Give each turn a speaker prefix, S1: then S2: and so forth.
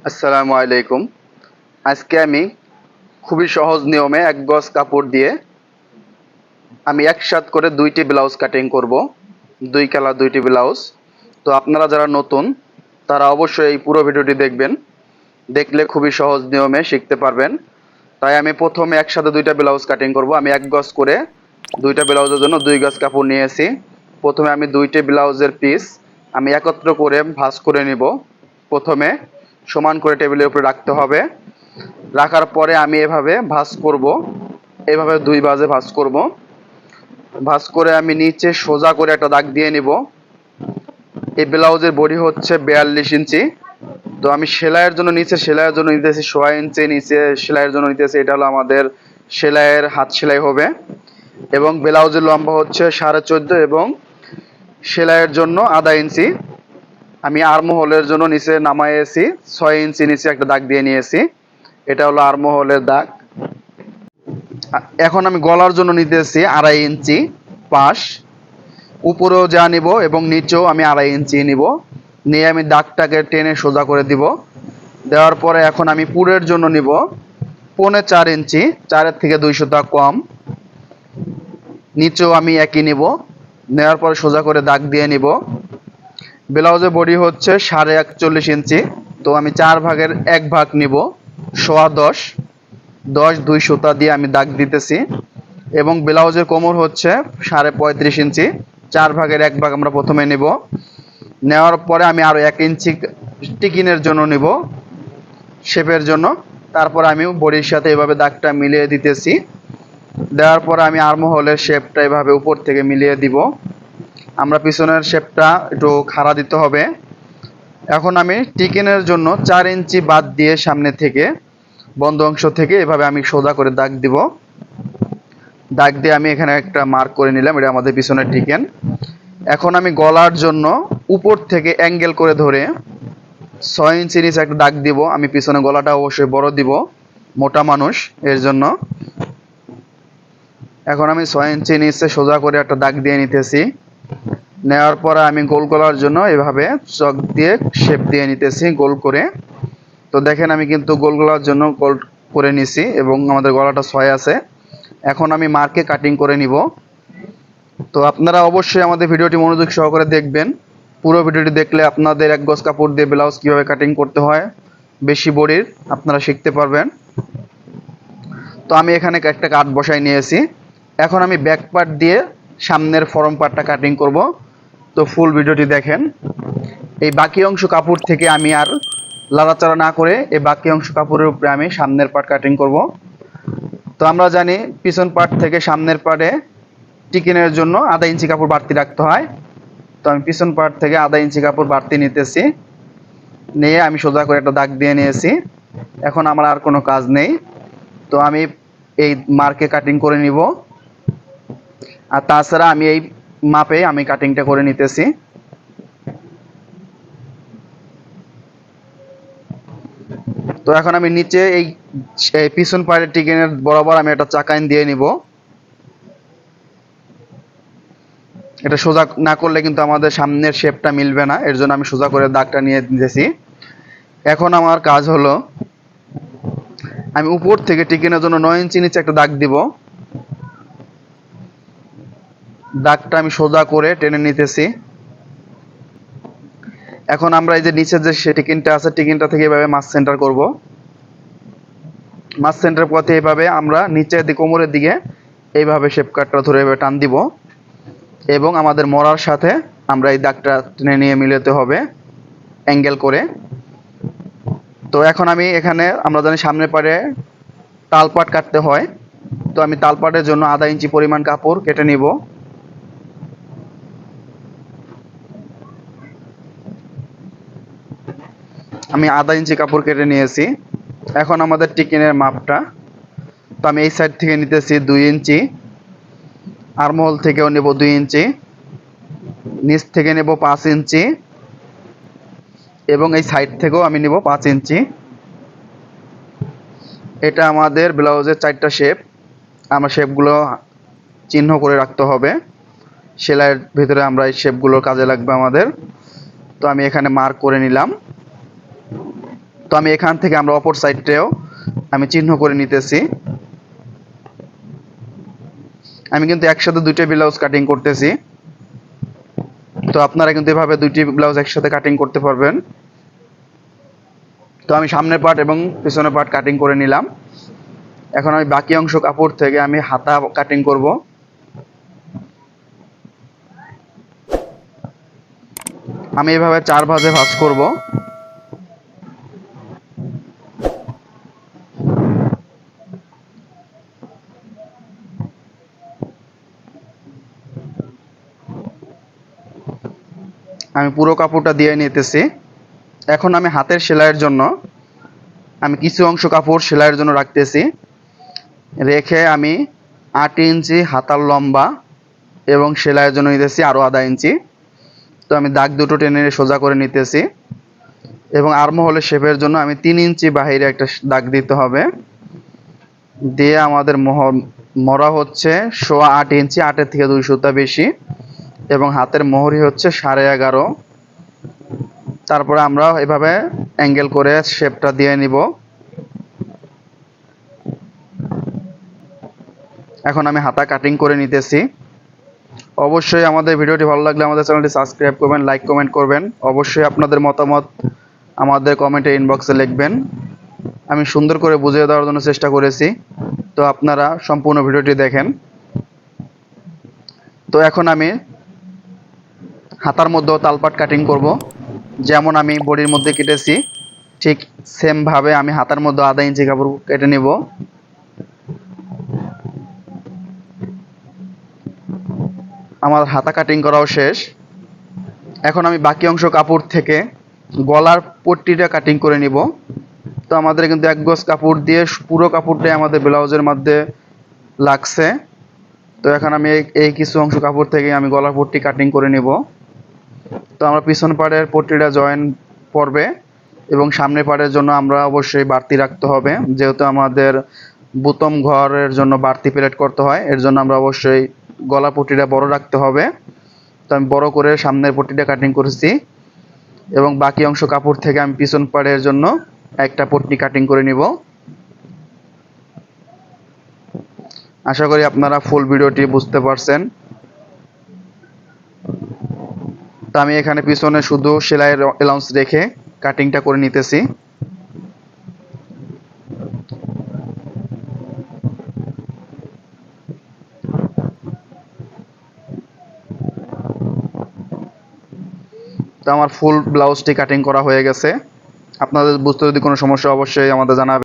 S1: আসসালামু আলাইকুম। আজকে আমি খুবই সহজ নিয়মে এক গজ কাপড় দিয়ে আমি একসাথে করে দুইটি ব্লাউজ কাটিং করব। দুই কালার দুইটি ব্লাউজ। তো আপনারা যারা নতুন তারা অবশ্যই এই পুরো ভিডিওটি দেখবেন। দেখলে খুবই সহজ নিয়মে শিখতে পারবেন। তাই আমি প্রথমে একসাথে দুইটা ব্লাউজ কাটিং করব। আমি এক গজ করে দুইটা ব্লাউজের জন্য দুই গজ কাপড় নিয়েছি। প্রথমে আমি দুইটি ব্লাউজের পিস আমি একত্র করে ভাঁজ করে নিব। প্রথমে সমান করে টেবিলের উপরে রাখতে হবে। রাখার পরে আমি এভাবে ভাঁজ করব। এভাবে দুই ভাঁজে ভাঁজ করব। ভাঁজ করে আমি নিচে সোজা করে একটা দাগ দিয়ে নিব। এই ব্লাউজের বডি হচ্ছে 42 ইঞ্চি। তো আমি সেলাইয়ের জন্য নিতেছি 6 ইঞ্চি, নিচে সেলাইয়ের জন্য নিতেছি, এটা হলো আমাদের সেলাইয়ের হাত সেলাই হবে। এবং ব্লাউজের লম্বা হচ্ছে 14.5 এবং সেলাইয়ের জন্য আধা ইঞ্চি। আমি আর্মহোলের জন্য নিচে নামাইয়েছি 6 ইঞ্চি, নিচে একটা দাগ দিয়ে নিয়েছি। এটা হলো আর্মহোলের দাগ। এখন আমি গলার জন্য নিতেছি 2.5 ইঞ্চি পাশ। উপরেও যা নিব এবং নিচেও আমি 2.5 ইঞ্চি নিব। নিয়ে আমি দাগটাকে টেনে সোজা করে দিব। দেওয়ার পরে এখন আমি পুরের জন্য নিব 4.5 ইঞ্চি, 4-এর থেকে 2 সুতা কম। নিচেও আমি একই নিব। নেওয়ার পরে সোজা করে দাগ দিয়ে নিব। ব্লাউজের বডি হচ্ছে 41.5 ইঞ্চি। তো আমি 4 ভাগের 1 ভাগ নিব, 10.25। 2 সুতা দিয়ে আমি দাগ দিতেছি। এবং ব্লাউজের কোমর হচ্ছে 35.5 ইঞ্চি। 4 ভাগের 1 ভাগ আমরা প্রথমে নিব। নেওয়ার পরে আমি আরো 1 ইঞ্চি টিকিনের জন্য নিব, শেপের জন্য। তারপর আমি বডির সাথে এভাবে দাগটা মিলিয়ে দিতেছি। দেওয়ার পরে আমি আর্মহোলের শেপটা এভাবে উপর থেকে মিলিয়ে দিব। আমরা পিছনের শেপটা একটু খাড়া দিতে হবে। এখন আমি টিকিনের জন্য 4 ইঞ্চি বাদ দিয়ে সামনে থেকে বন্ধ অংশ থেকে এভাবে আমি সোজা করে দাগ দিব। দাগ দিয়ে আমি এখানে একটা মার্ক করে নিলাম, এটা আমাদের পিছনের টিকেন। এখন আমি গলার জন্য উপর থেকে অ্যাঙ্গেল করে ধরে 6 ইঞ্চি নিচে একটা দাগ দিব। আমি পিছনে গলাটা অবশ্যই বড় দিব, মোটা মানুষ এর জন্য। এখন আমি 6 ইঞ্চি নিচে সোজা করে একটা দাগ দিয়ে নিতেছি। নেওয়ার পরে আমি গোল গলার জন্য এভাবে চক দিয়ে শেপ দিয়ে নিতেছি গোল করে। তো দেখেন আমি কিন্তু গোল গলার জন্য গোল করে নিছি এবং আমাদের গলাটা 6 আছে। এখন আমি মার্কে কাটিং করে নিব। তো আপনারা অবশ্যই আমাদের ভিডিওটি মনোযোগ সহকারে দেখবেন। পুরো ভিডিওটি দেখলে আপনাদের এক গজ কাপড় দিয়ে ব্লাউজ কীভাবে কাটিং করতে হয় বেশি বডির আপনারা শিখতে পারবেন। তো আমি এখানে একটা কাট বসাই নিয়েছি। এখন আমি ব্যাক পার্ট দিয়ে সামনের ফরম পার্টটা কাটিং করব। তো ফুল ভিডিওটি দেখেন। এই বাকি অংশ কাপড় থেকে আমি আর লাড়াচাড়া না করে এই বাকি অংশ কাপড়ের উপরে আমি সামনের পার্ট কাটিং করব। তো আমরা জানি পিছন পার্ট থেকে সামনের পার্টে টিকিনের জন্য আধা ইঞ্চি কাপড় বাড়তি রাখতে হয়। তো আমি পিছন পার্ট থেকে আধা ইঞ্চি কাপড় বাড়তি নিতেছি। নিয়ে আমি সোজা করে একটা দাগ দিয়ে নিয়েছি। এখন আমার আর কোনো কাজ নেই। তো আমি এই মার্কে কাটিং করে নিব। আর তাছাড়া আমি এই মাপে আমি কাটিংটা করে নিতেছি। তো এখন আমি নিচে এই পিছন পায়ের টিকিনের বরাবর আমি একটা চাকাইন দিয়ে নিব। এটা সোজা না করলে কিন্তু আমাদের সামনের শেপটা মিলবে না, এর জন্য আমি সোজা করে দাগটা নিয়ে দিতেছি। এখন আমার কাজ হলো আমি উপর থেকে টিকিনের জন্য 9 ইঞ্চি নিচে একটা দাগ দিব। দাগটা আমি সোজা করে টেনে নিতেছি। এখন আমরা এই যে নিচে যে টিকিনটা আছে, টিকিনটা থেকে এভাবে মাছ সেন্টার করব। মাছ সেন্টার পথে এভাবে আমরা নিচের দিকে কোমরের দিকে এইভাবে শেপ কাটটা ধরে এভাবে টান দিব এবং আমাদের মরার সাথে আমরা এই দাগটা টেনে নিয়ে মিলাতে হবে অ্যাঙ্গেল করে। তো এখন আমি এখানে আমরা জানি সামনের পাড়ে তালপাট কাটতে হয়। তো আমি তালপাটের জন্য আধা ইঞ্চি পরিমাণ কাপড় কেটে নিব। আমি আধা ইঞ্চি কাপড় কেটে নিয়েছি। এখন আমাদের টিকিনের মাপটা, তো আমি এই সাইড থেকে নিতেছি 2 ইঞ্চি, আর্মহোল থেকেও নেব 2 ইঞ্চি, নিচ থেকে নেব 5 ইঞ্চি এবং এই সাইড থেকেও আমি নেব 5 ইঞ্চি। এটা আমাদের ব্লাউজের 4টা শেপ। আমরা শেপগুলো চিহ্ন করে রাখতে হবে, সেলাইয়ের ভিতরে আমরা এই শেপগুলো কাজে লাগবে আমাদের। তো আমি এখানে মার্ক করে নিলাম। তো আমি এখান থেকে আমরা অপর সাইডটাও আমি চিহ্ন করে নিতেছি। আমি কিন্তু একসাথে দুইটা ব্লাউজ কাটিং করতেছি। তো আপনারা কিন্তু এভাবে দুইটি ব্লাউজ একসাথে কাটিং করতে পারবেন। তো আমি সামনের পার্ট এবং পিছনের পার্ট কাটিং করে নিলাম। এখন আমি বাকি অংশ কাপড় থেকে আমি হাতা কাটিং করব। আমি এভাবে 4 ভাঁজে ভাঁজ করব। আমি পুরো কাপড়টা দিয়ে নিতেছি। এখন আমি হাতের সেলাইয়ের জন্য আমি কিছু অংশ কাপড় সেলাইয়ের জন্য রাখতেছি। রেখে আমি 8 ইঞ্চি হাতার লম্বা এবং সেলাইয়ের জন্য নিতেছি আরও আধা ইঞ্চি। তো আমি দাগ দুটো টেনে সোজা করে নিতেছি এবং আর্মহোলের শেপের জন্য আমি 3 ইঞ্চি বাহিরে একটা দাগ দিতে হবে। দিয়ে আমাদের মরা হচ্ছে 8.25 ইঞ্চি, 8-এর থেকে 2 সুতা বেশি এবং হাতের মোহরি হচ্ছে 11.5। তারপরে আমরা এভাবে অ্যাঙ্গেল করে শেপটা দিয়ে নিব। এখন আমি হাতা কাটিং করে নিতেছি। অবশ্যই আমাদের ভিডিওটি ভালো লাগলে আমাদের চ্যানেলটি সাবস্ক্রাইব করবেন, লাইক কমেন্ট করবেন। অবশ্যই আপনাদের মতামত আমাদের কমেন্টে ইনবক্সে লিখবেন। আমি সুন্দর করে বুঝিয়ে দেওয়ার জন্য চেষ্টা করেছি। তো আপনারা সম্পূর্ণ ভিডিওটি দেখেন। তো এখন আমি হাতার মধ্যেও তালপাট কাটিং করব। যেমন আমি বডির মধ্যে কেটেছি ঠিক সেম ভাবে আমি হাতার মধ্যে আধা ইঞ্চি কাপড় কেটে নেব। আমার হাতা কাটিং করাও শেষ। এখন আমি বাকি অংশ কাপড় থেকে গলার পট্টিটা কাটিং করে নিব। তো আমাদের কিন্তু 1 গজ কাপড় দিয়ে পুরো কাপড়টাই আমাদের ব্লাউজের মধ্যে লাগছে। তো এখন আমি এই কিছু অংশ কাপড় থেকে আমি গলার পট্টি কাটিং করে নেব। তো আমরা পিছন পাড়ের পট্টিটা জয়েন পড়বে এবং সামনের পাড়ের জন্য আমরা অবশ্যই বাড়তি রাখতে হবে, যেহেতু আমাদের বুতম ঘরের জন্য বাড়তি প্লেট করতে হয়। এর জন্য আমরা অবশ্যই গলা পট্টিটা বড় রাখতে হবে। তো আমি বড় করে সামনের পট্টিটা কাটিং করেছি এবং বাকি অংশ কাপড় থেকে আমি পিছন পাড়ের জন্য একটা পট্টি কাটিং করে নিব। আশা করি আপনারা ফুল ভিডিওটি বুঝতে পারছেন। তো আমি এখানে পিছনে শুধু সেলাইয়ের এলাউন্স রেখে কাটিংটা করে নিতেছি। তো আমার ফুল ব্লাউজটি কাটিং করা হয়ে গেছে। আপনাদের বুঝতে যদি কোনো সমস্যা অবশ্যই আমাদের জানাবেন।